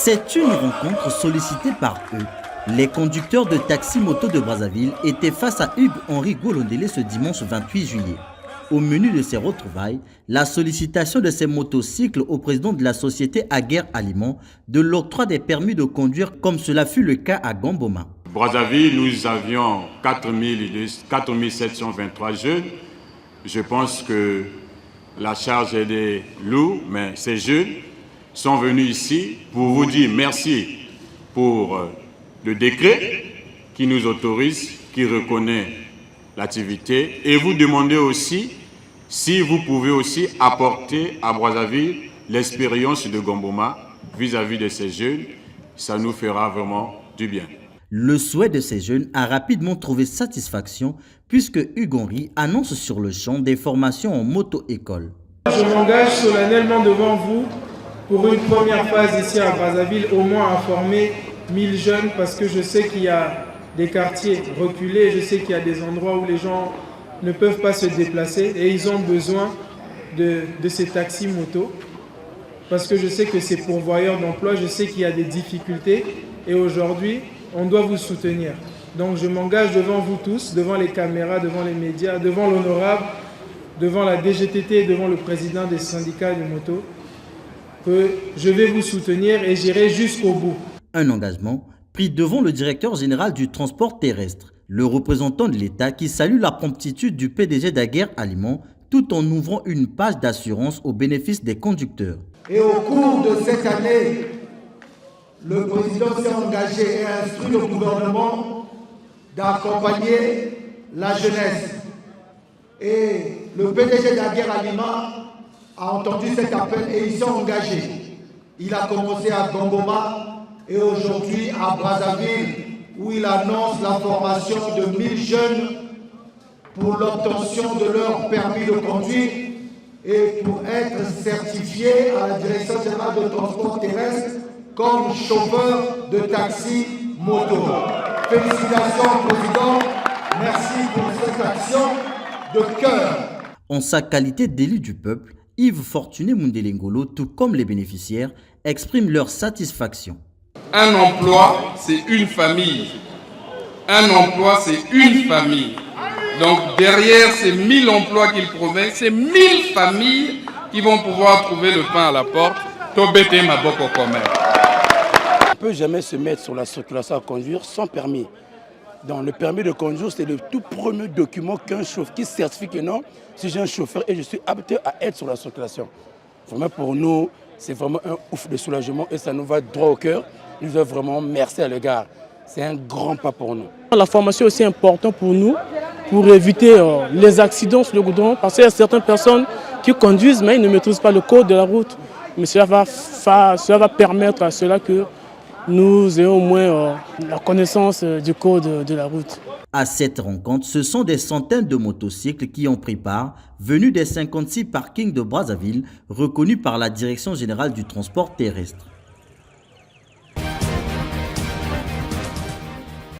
C'est une rencontre sollicitée par eux. Les conducteurs de taxi-moto de Brazzaville étaient face à Hugues-Henri Golondélé ce dimanche 28 juillet. Au menu de ces retrouvailles, la sollicitation de ces motocycles au président de la société Aguerre Aliments de l'octroi des permis de conduire comme cela fut le cas à Gamboma. Brazzaville, nous avions 4723 jeunes. Je pense que la charge est des lourds, mais ces jeunes sont venus ici pour vous dire merci pour le décret qui nous autorise, qui reconnaît l'activité, et vous demander aussi si vous pouvez aussi apporter à Brazzaville l'expérience de Gamboma vis-à-vis de ces jeunes. Ça nous fera vraiment du bien. Le souhait de ces jeunes a rapidement trouvé satisfaction puisque Hugues-Henri annonce sur le champ des formations en moto-école. Je m'engage solennellement devant vous pour une première phase ici à Brazzaville, au moins à former 1000 jeunes, parce que je sais qu'il y a des quartiers reculés, je sais qu'il y a des endroits où les gens ne peuvent pas se déplacer et ils ont besoin de ces taxis motos, parce que je sais que c'est pourvoyeur d'emploi, je sais qu'il y a des difficultés et aujourd'hui, on doit vous soutenir. Donc je m'engage devant vous tous, devant les caméras, devant les médias, devant l'honorable, devant la DGTT et devant le président des syndicats de moto, que je vais vous soutenir et j'irai jusqu'au bout. Un engagement pris devant le directeur général du transport terrestre, le représentant de l'État qui salue la promptitude du PDG d'Aguerre Aliments tout en ouvrant une page d'assurance au bénéfice des conducteurs. Et au cours de cette année, le président s'est engagé et a instruit le gouvernement d'accompagner la jeunesse. Et le PDG d'Aguerre Aliments a entendu cet appel et il s'est engagé. Il a commencé à Gamboma et aujourd'hui à Brazzaville où il annonce la formation de 1000 jeunes pour l'obtention de leur permis de conduire et pour être certifiés à la Direction générale de transport terrestre comme chauffeur de taxi moto. Félicitations au président, merci pour cette action de cœur. En sa qualité d'élu du peuple, Yves Fortuné Mundelengolo, tout comme les bénéficiaires, expriment leur satisfaction. Un emploi, c'est une famille. Un emploi, c'est une famille. Donc derrière ces 1000 emplois qu'il promet, c'est 1000 familles qui vont pouvoir trouver le pain à la porte. Tobete Maboko Commerce. On ne peut jamais se mettre sur la circulation à conduire sans permis. Donc le permis de conduire, c'est le tout premier document qu'un chauffeur qui certifie que non, si j'ai un chauffeur et je suis apte à être sur la circulation. Vraiment pour nous, c'est vraiment un ouf de soulagement et ça nous va droit au cœur. Nous devons vraiment merci à l'égard. C'est un grand pas pour nous. La formation est aussi importante pour nous, pour éviter les accidents sur le goudron, parce qu'il y a certaines personnes qui conduisent mais ils ne maîtrisent pas le code de la route. Mais cela va permettre à cela que nous ayons au moins la connaissance du code de la route. À cette rencontre, ce sont des centaines de motocycles qui ont pris part, venus des 56 parkings de Brazzaville, reconnus par la Direction générale du transport terrestre.